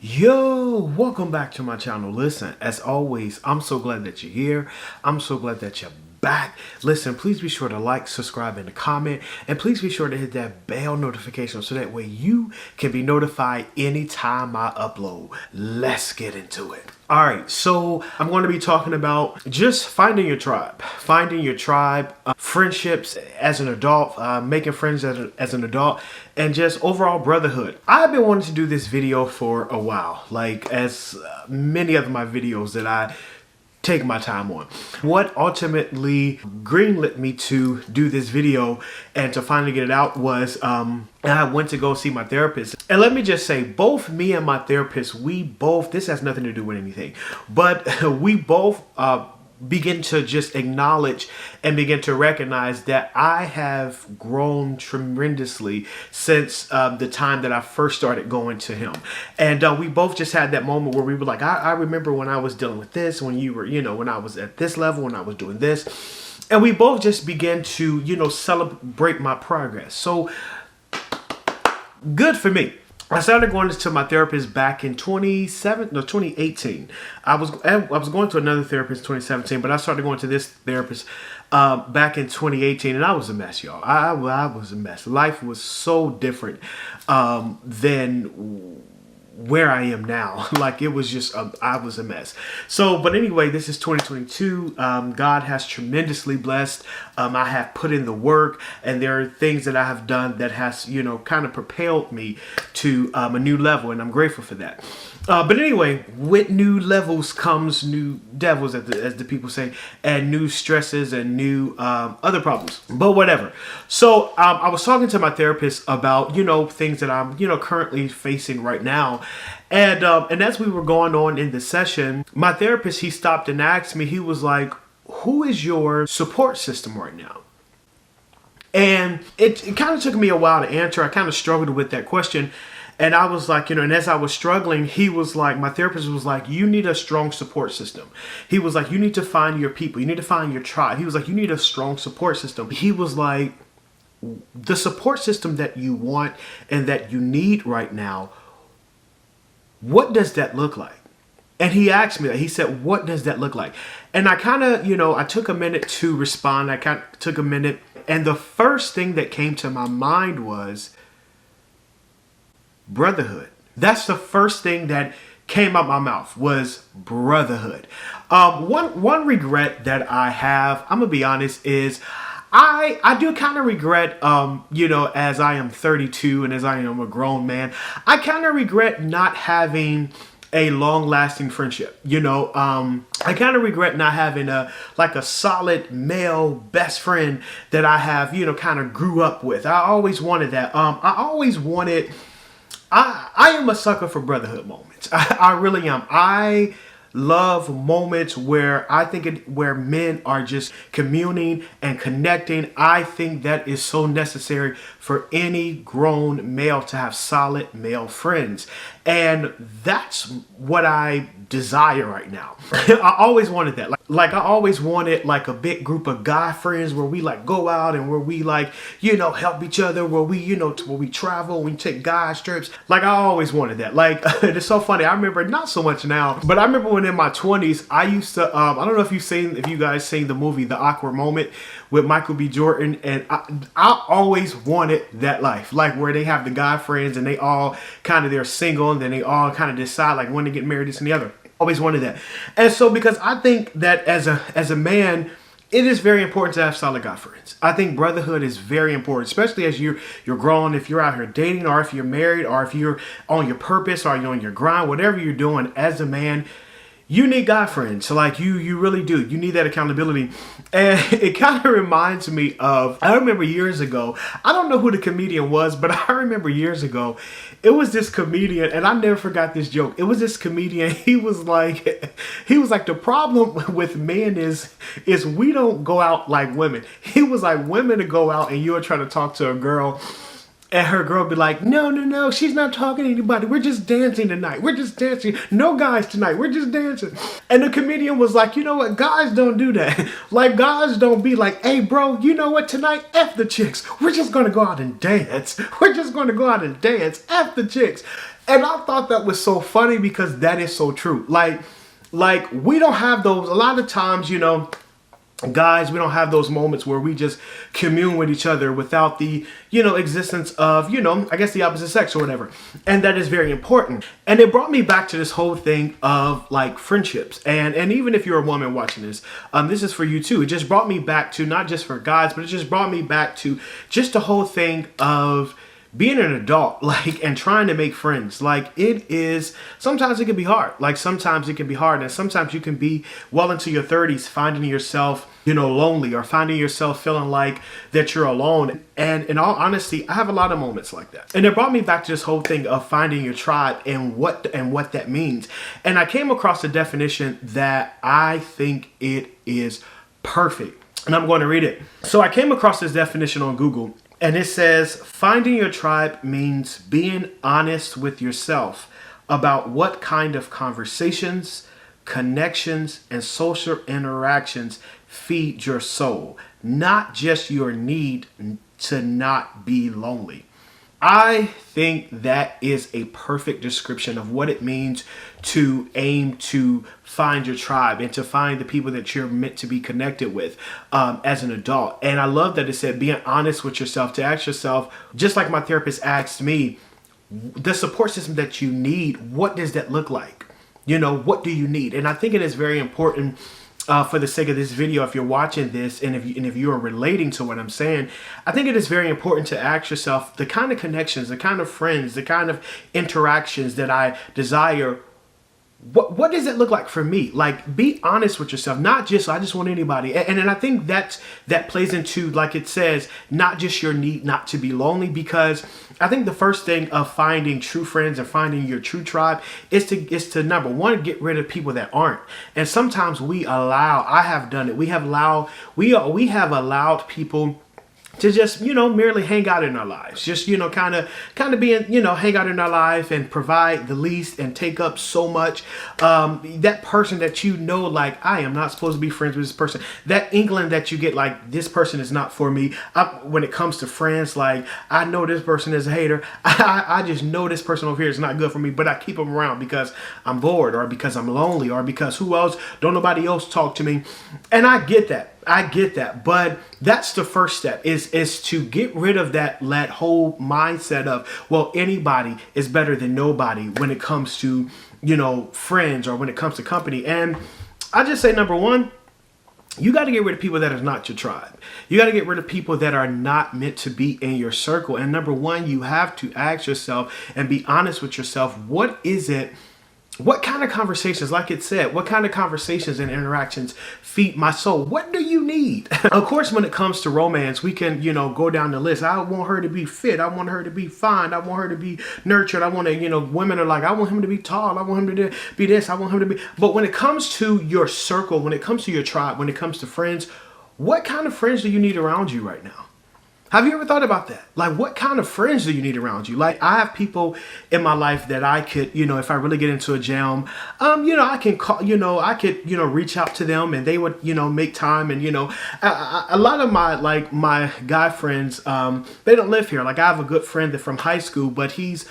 Yo, welcome back to my channel. Listen, as always, I'm so glad that you're here. I'm so glad that you're back. Listen, please be sure to like, subscribe, and comment. And please be sure to hit that bell notification so that way you can be notified anytime I upload. Let's get into it. All right, so I'm going to be talking about just finding your tribe, friendships as an adult, making friends as an adult, and just overall brotherhood. I've been wanting to do this video for a while, like as many of my videos that I take my time on. What ultimately greenlit me to do this video and to finally get it out was I went to go see my therapist. And let me just say, both me and my therapist, this has nothing to do with anything, but we both begin to just acknowledge and begin to recognize that I have grown tremendously since the time that I first started going to him. And we both just had that moment where we were like, I remember when I was dealing with this, when you were, when I was at this level, when I was doing this. And we both just began to, celebrate my progress. So good for me. I started going to my therapist back in 2018. I was going to another therapist in 2017, but I started going to this therapist back in 2018, and I was a mess, y'all. I was a mess. Life was so different than where I am now. Like, it was just I was a mess. So, but anyway, this is 2022. God has tremendously blessed. I have put in the work, and there are things that I have done that has, kind of propelled me to a new level, and I'm grateful for that. But anyway, with new levels comes new devils, as the people say, and new stresses and new other problems. But whatever. So I was talking to my therapist about, things that I'm, currently facing right now. And as we were going on in the session, my therapist, he stopped and asked me, he was like, who is your support system right now? And it kind of took me a while to answer. I kind of struggled with that question. And I was like, and as I was struggling, he was like, my therapist was like, you need a strong support system. He was like, you need to find your people. You need to find your tribe. He was like, you need a strong support system. He was like, the support system that you want and that you need right now, what does that look like? And he asked me that. He said, what does that look like? And I kind of, I took a minute to respond. I kind of took a minute. And the first thing that came to my mind was brotherhood. That's the first thing that came out my mouth, was brotherhood. One regret that I have, I'm gonna be honest, is I do kind of regret, as I am 32 and as I am a grown man, I kind of regret not having a long-lasting friendship. I kind of regret not having a solid male best friend that I have, kind of grew up with. I always wanted that. I am a sucker for brotherhood moments. I really am. I love moments where where men are just communing and connecting. I think that is so necessary for any grown male to have solid male friends. And that's what I desire right now. I always wanted that. Like I always wanted like a big group of guy friends where we like go out and where we like, help each other, where we, where we travel, we take guys trips. Like I always wanted that. Like it's so funny. I remember, not so much now, but I remember when in my 20s, I used to, I don't know if you guys seen the movie, The Awkward Moment with Michael B. Jordan. And I always wanted that life, like where they have the guy friends and they all kind of, they're single and then they all kind of decide like when to get married, this and the other. Always wanted that. And so because I think that as a man, it is very important to have solid guy friends. I think brotherhood is very important, especially as you're growing, if you're out here dating or if you're married or if you're on your purpose or you're on your grind, whatever you're doing as a man, you need guy friends. So like you really do. You need that accountability. And it kind of reminds me of, I remember years ago, I don't know who the comedian was, but I remember years ago, it was this comedian, and I never forgot this joke. It was this comedian. He was like, the problem with men is we don't go out like women. He was like, women to go out and you're trying to talk to a girl and her girl be like, no, she's not talking to anybody. We're just dancing tonight. We're just dancing. No guys tonight. We're just dancing. And the comedian was like, you know what? Guys don't do that. Like, guys don't be like, hey, bro, you know what? Tonight, F the chicks. We're just going to go out and dance. We're just going to go out and dance. F the chicks. And I thought that was so funny because that is so true. Like we don't have those a lot of times, guys, we don't have those moments where we just commune with each other without the, existence of, I guess the opposite sex or whatever. And that is very important. And it brought me back to this whole thing of like friendships. And even if you're a woman watching this, this is for you too. It just brought me back to, not just for guys, but it just brought me back to just the whole thing of being an adult, like, and trying to make friends. Like, sometimes it can be hard. Like, sometimes it can be hard. And sometimes you can be well into your 30s finding yourself, lonely, or finding yourself feeling like that you're alone. And in all honesty, I have a lot of moments like that. And it brought me back to this whole thing of finding your tribe and what that means. And I came across a definition that I think it is perfect. And I'm going to read it. So I came across this definition on Google. And it says, finding your tribe means being honest with yourself about what kind of conversations, connections, and social interactions feed your soul, not just your need to not be lonely. I think that is a perfect description of what it means to aim to find your tribe and to find the people that you're meant to be connected with as an adult. And I love that it said being honest with yourself, to ask yourself, just like my therapist asked me, the support system that you need, what does that look like? What do you need? And I think it is very important for the sake of this video, if you're watching this and if you are relating to what I'm saying, I think it is very important to ask yourself the kind of connections, the kind of friends, the kind of interactions that I desire. What does it look like for me? Like, be honest with yourself, not just, I just want anybody. And I think that plays into, like it says, not just your need not to be lonely, because I think the first thing of finding true friends and finding your true tribe is to number one, get rid of people that aren't. And sometimes I have done it. We have allowed people to just, merely hang out in our lives. Just, kind of being, hang out in our life and provide the least and take up so much. That person that like, I am not supposed to be friends with this person. That inkling that you get, like, this person is not for me. When it comes to friends, like, I know this person is a hater. I just know this person over here is not good for me, but I keep them around because I'm bored or because I'm lonely or because who else? Don't nobody else talk to me. And I get that. But that's the first step is to get rid of that whole mindset of, well, anybody is better than nobody when it comes to, friends or when it comes to company. And I just say, number one, you got to get rid of people that are not your tribe. You got to get rid of people that are not meant to be in your circle. And number one, you have to ask yourself and be honest with yourself. What kind of conversations, like it said, what kind of conversations and interactions feed my soul? What do you need? Of course, when it comes to romance, we can, go down the list. I want her to be fit. I want her to be fine. I want her to be nurtured. I want to, women are like, I want him to be tall. I want him to be this. I want him to be. But when it comes to your circle, when it comes to your tribe, when it comes to friends, what kind of friends do you need around you right now? Have you ever thought about that? Like, what kind of friends do you need around you? Like, I have people in my life that I could, if I really get into a jam, I can call, I could, reach out to them and they would, make time. And, a lot of my guy friends, they don't live here. Like, I have a good friend that from high school, but he's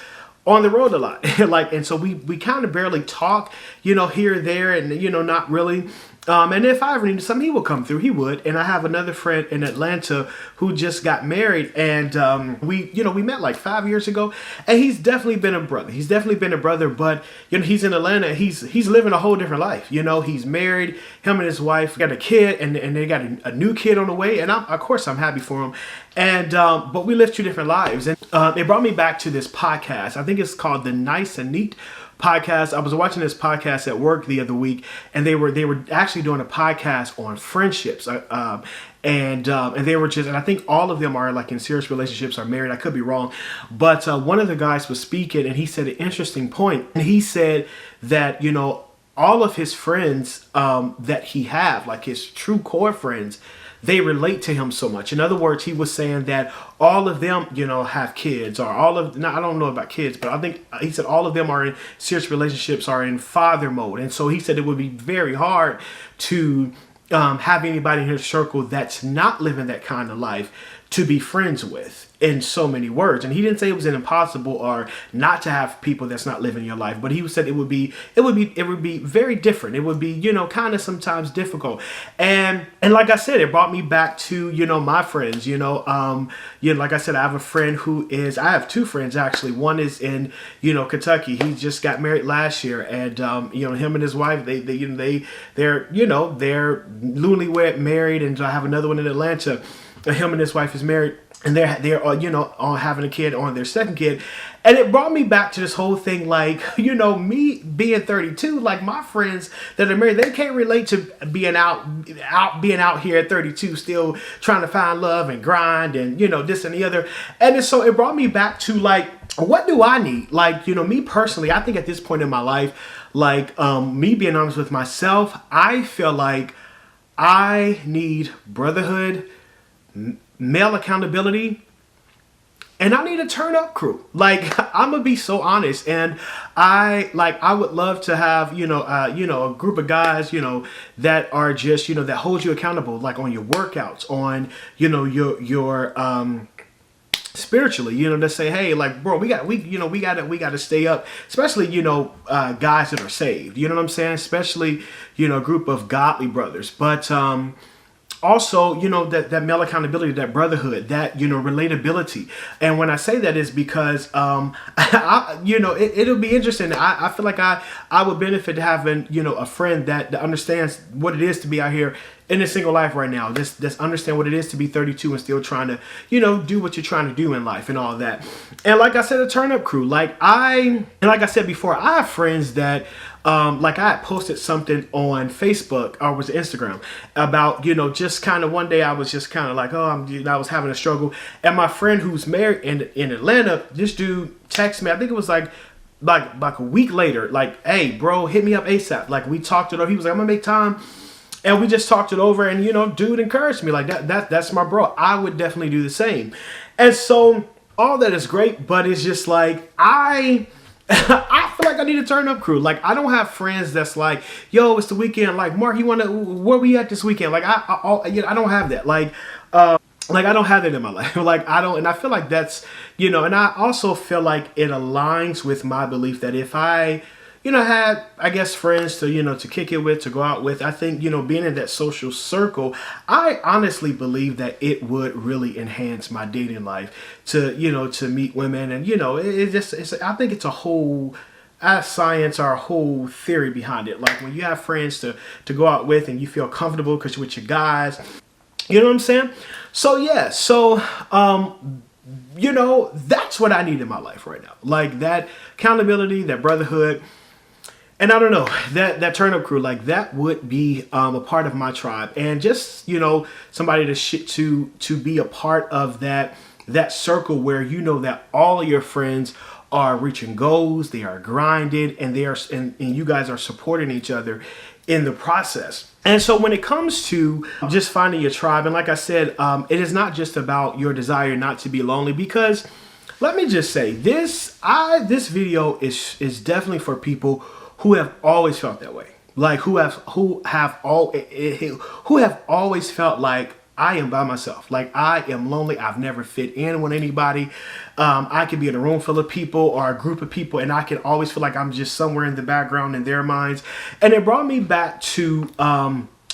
on the road a lot. And so we kind of barely talk, here or there and, not really. And if I ever needed something, he would come through. He would. And I have another friend in Atlanta who just got married. And we met like 5 years ago. And he's definitely been a brother. But, he's in Atlanta. He's living a whole different life. He's married. Him and his wife got a kid. And they got a new kid on the way. And of course, I'm happy for him. And but we live two different lives. And it brought me back to this podcast. I think it's called The Nice and Neat podcast. I was watching this podcast at work the other week, and they were actually doing a podcast on friendships. And they were just, and I think all of them are like in serious relationships, are married. I could be wrong, but one of the guys was speaking, and he said an interesting point. And he said that all of his friends that he have, like his true core friends, they relate to him so much. In other words, he was saying that all of them, have kids, or I don't know about kids, but I think he said all of them are in serious relationships, are in father mode. And so he said it would be very hard to have anybody in his circle that's not living that kind of life to be friends with. in so many words. And he didn't say it was an impossible or not to have people that's not living your life, but he said it would be very different. It would be, kind of sometimes difficult. And like I said, it brought me back to, my friends, like I said, I have two friends actually. One is in, Kentucky. He just got married last year, and him and his wife, they're newlywed married, and I have another one in Atlanta. Him and his wife is married, and they're on having a kid, on their second kid. And it brought me back to this whole thing, like, me being 32, like my friends that are married, they can't relate to being out here at 32, still trying to find love and grind and, this and the other. And so it brought me back to, like, what do I need? Like, me personally, I think at this point in my life, like, me being honest with myself, I feel like I need brotherhood, male accountability, and I need a turn up crew. Like, I'm gonna be so honest, and I would love to have a group of guys that are just that hold you accountable, like on your workouts, on your spiritually, to say, hey, like, bro, we got to stay up, especially guys that are saved, what I'm saying, especially a group of godly brothers, but also, that male accountability, that brotherhood, that, relatability. And when I say that is because, it'll be interesting. I feel like I would benefit having, a friend that understands what it is to be out here in a single life right now. Just understand what it is to be 32 and still trying to, do what you're trying to do in life and all that. And like I said, a turn up crew. Like I said before, I have friends that, like I had posted something on Facebook or was it Instagram about, just kind of one day I was just kind of like, I was having a struggle. And my friend who's married in Atlanta, this dude texted me, I think it was like a week later, like, hey, bro, hit me up ASAP. Like, we talked it over. He was like, I'm gonna make time. And we just talked it over, and, dude encouraged me like that's my bro. I would definitely do the same. And so all that is great, but it's just like, I feel like I need a turn up crew. Like, I don't have friends that's like, yo, it's the weekend. Like, Mark, where we at this weekend? Like, I don't have that. Like I don't have that in my life. Like, I don't, and I feel like that's, and I also feel like it aligns with my belief that if I, had, I guess, friends to, to kick it with, to go out with, I think, being in that social circle, I honestly believe that it would really enhance my dating life to meet women. And, I think it's a whole science or a whole theory behind it. Like, when you have friends to go out with and you feel comfortable because you're with your guys, you know what I'm saying? So, yeah. So, that's what I need in my life right now. Like, that accountability, that brotherhood. And I don't know, that turn up crew, like, that would be a part of my tribe. And just, somebody to be a part of that circle where that all of your friends are reaching goals, they are grinding, and and you guys are supporting each other in the process. And so when it comes to just finding your tribe, and like I said, it is not just about your desire not to be lonely, because let me just say this video is definitely for people who have always felt that way, like who have always felt like, I am by myself, like I am lonely, I've never fit in with anybody. I could be in a room full of people or a group of people, and I can always feel like I'm just somewhere in the background in their minds. And it brought me back to,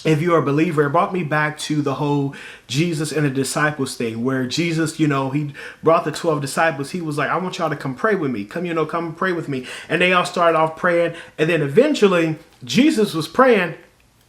if you're a believer, it brought me back to the whole Jesus and the disciples thing, where Jesus, he brought the 12 disciples. He was like, I want y'all to come pray with me. Come pray with me. And they all started off praying. And then eventually Jesus was praying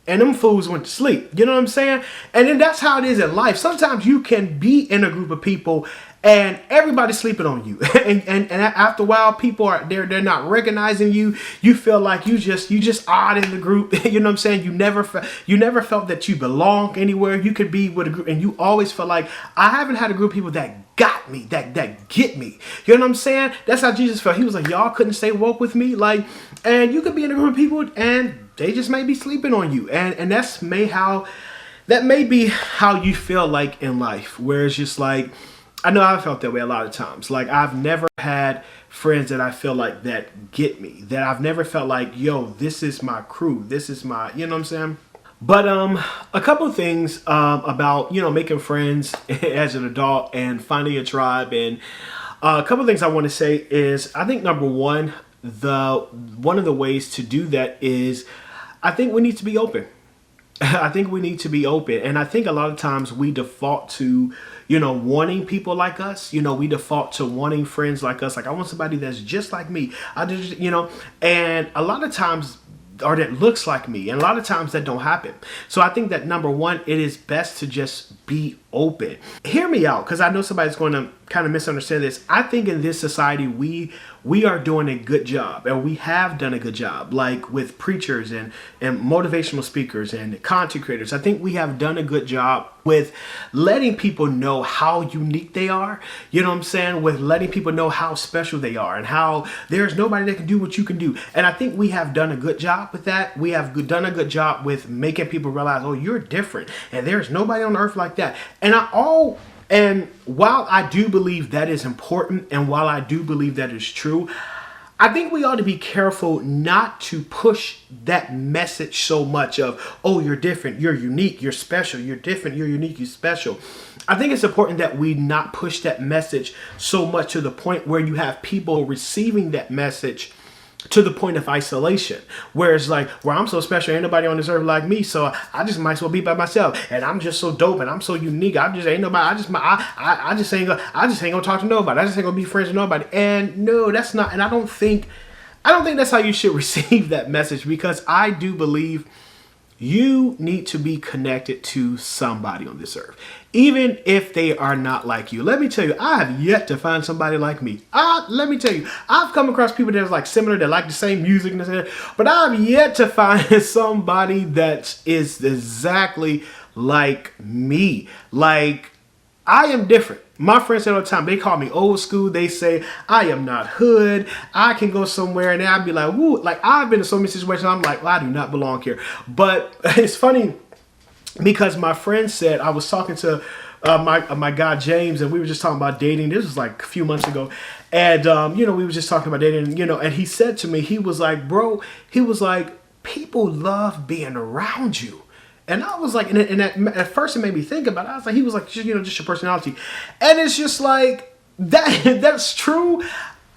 and them fools went to sleep. You know what I'm saying? And then that's how it is in life. Sometimes you can be in a group of people and everybody's sleeping on you. and after a while, people are they're not recognizing you. You feel like you just odd in the group. You know what I'm saying? You never felt that you belong anywhere. You could be with a group, and you always felt like, I haven't had a group of people that got me, that get me. You know what I'm saying? That's how Jesus felt. He was like, y'all couldn't stay woke with me. Like, and you could be in a group of people and they just may be sleeping on you. And that may be how you feel like in life, where it's just like, I know I've felt that way a lot of times. Like, I've never had friends that I feel like that get me, that I've never felt like, yo, this is my crew. This is my, you know what I'm saying? But a couple of things about making friends as an adult and finding a tribe, and a couple of things I want to say is I think number one, the one of the ways to do that is I think we need to be open. I think we need to be open. And I think a lot of times we default to, wanting people like us. We default to wanting friends like us. Like, I want somebody that's just like me. I just, and a lot of times, or that looks like me. And a lot of times that don't happen. So I think that number one, it is best to just be open. Hear me out, because I know somebody's going to kind of misunderstand this. I think in this society, we are doing a good job, and we have done a good job, like with preachers and motivational speakers and content creators. I think we have done a good job with letting people know how unique they are, with letting people know how special they are and how there's nobody that can do what you can do. And I think we have done a good job with that. We have done a good job with making people realize, oh, you're different and there's nobody on earth like that. And while I do believe that is important, and while I do believe that is true, I think we ought to be careful not to push that message so much of, oh, you're different, you're unique, you're special, you're different, you're unique, you're special. I think it's important that we not push that message so much to the point where you have people receiving that message to the point of isolation, where it's like, well, I'm so special, ain't nobody on this earth like me, so I just might as well be by myself, and I'm just so dope, and I'm so unique. I just ain't nobody. I just ain't gonna talk to nobody. I just ain't gonna be friends with nobody. And no, that's not. And I don't think that's how you should receive that message, because I do believe you need to be connected to somebody on this earth, even if they are not like you. Let me tell you, I have yet to find somebody like me. Let me tell you, I've come across people that are like similar, that like the same music, but I've yet to find somebody that is exactly like me. Like, I am different. My friends say all the time, they call me old school. They say I am not hood. I can go somewhere and I'd be like, woo. Like, I've been in so many situations, I'm like, well, I do not belong here. But it's funny because my friend said, I was talking to my guy James, and we were just talking about dating. This was like a few months ago. And, we were just talking about dating, and he said to me, he was like, bro, people love being around you. And I was like, and at first it made me think about it. I was like, he was like, just your personality. And it's just like, that's true.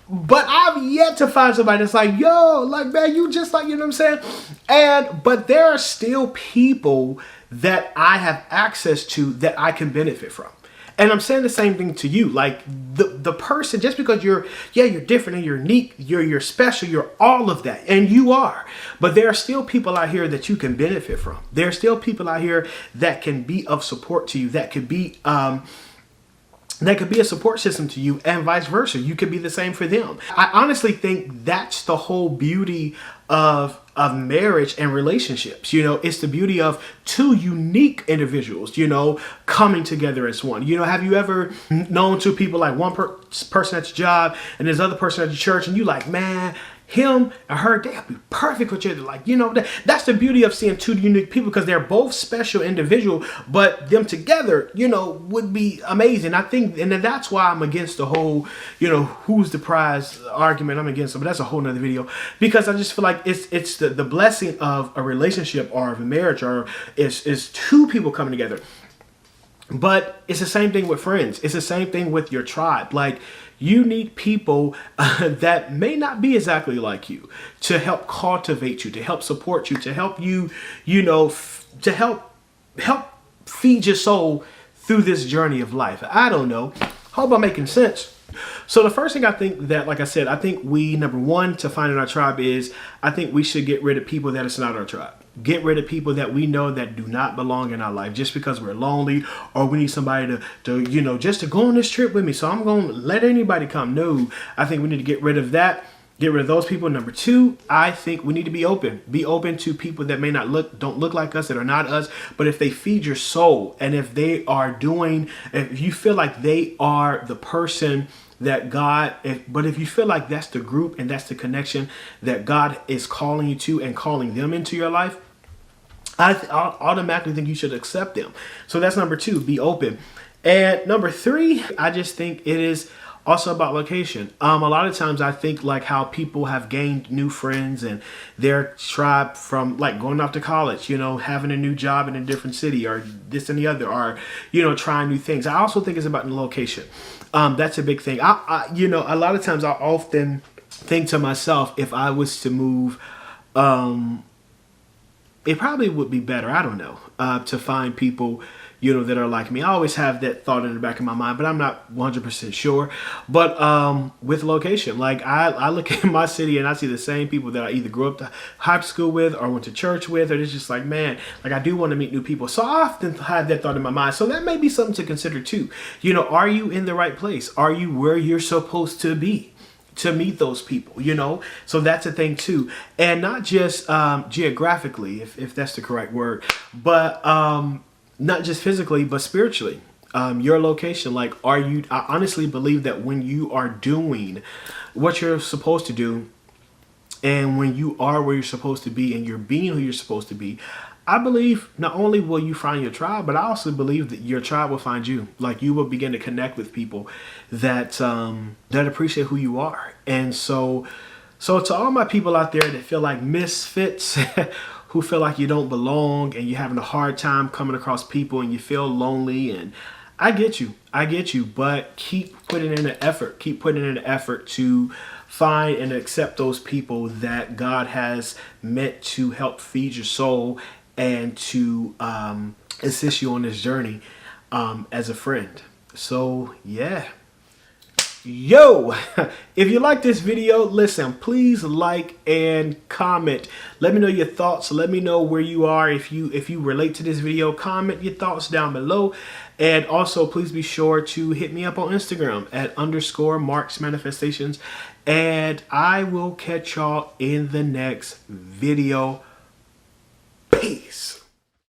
But I've yet to find somebody that's like, yo, like, man, you just like, what I'm saying? But there are still people that I have access to that I can benefit from. And I'm saying the same thing to you. Like, the person, just because you're different and you're unique, you're special, you're all of that, and you are. But there are still people out here that you can benefit from. There are still people out here that can be of support to you, that could be a support system to you, and vice versa. You could be the same for them. I honestly think that's the whole beauty of marriage and relationships. It's the beauty of two unique individuals, coming together as one. Have you ever known two people, like one person at your job and this other person at your church, and you like, man, him and her, they'll be perfect with each other. Like, that's the beauty of seeing two unique people, because they're both special individual, but them together, would be amazing. I think, and that's why I'm against the whole, who's the prize argument. I'm against it, but that's a whole nother video, because I just feel like it's the blessing of a relationship or of a marriage, or is two people coming together. But it's the same thing with friends. It's the same thing with your tribe. Like, you need people that may not be exactly like you to help cultivate you, to help support you, to help you, to help feed your soul through this journey of life. I don't know. Hope I'm making sense. So the first thing I think that, like I said, I think we, number one, to finding our tribe is, I think we should get rid of people that is not our tribe. Get rid of people that we know that do not belong in our life, just because we're lonely, or we need somebody to just to go on this trip with me, so I'm going to let anybody come. No, I think we need to get rid of that. Get rid of those people. Number two, I think we need to be open. Be open to people that may don't look like us, that are not us, but if they feed your soul, and if you feel like they are the person that but if you feel like that's the group and that's the connection that God is calling you to and calling them into your life, I automatically think you should accept them. So that's number two, be open. And number three, I just think it is Also about location. A lot of times I think like how people have gained new friends and their tribe from like going off to college, you know, having a new job in a different city or this and the other, or, you know, trying new things. I also think it's about the location. That's a big thing. You know, a lot of times I often think to myself, if I was to move, it probably would be better, I don't know, to find people, you know, that are like me. I always have that thought in the back of my mind, but I'm not 100% sure. But with location, like I look at my city and I see the same people that I either grew up to high school with or went to church with, or it's just like, man, like I do want to meet new people. So I often have that thought in my mind. So that may be something to consider too. You know, are you in the right place? Are you where you're supposed to be to meet those people, you know? So that's a thing too. And not just geographically, if that's the correct word, but not just physically, but spiritually. Your location, like, I honestly believe that when you are doing what you're supposed to do, and when you are where you're supposed to be and you're being who you're supposed to be, I believe not only will you find your tribe, but I also believe that your tribe will find you. Like, you will begin to connect with people that that appreciate who you are. And so to all my people out there that feel like misfits, who feel like you don't belong and you're having a hard time coming across people and you feel lonely, and I get you, but keep putting in the effort. Keep putting in the effort to find and accept those people that God has meant to help feed your soul and to assist you on this journey as a friend. So yeah. Yo, if you like this video, listen, please like and comment. Let me know your thoughts. Let me know where you are. If you relate to this video, comment your thoughts down below. And also, please be sure to hit me up on Instagram at _Marks Manifestations. And I will catch y'all in the next video. Peace.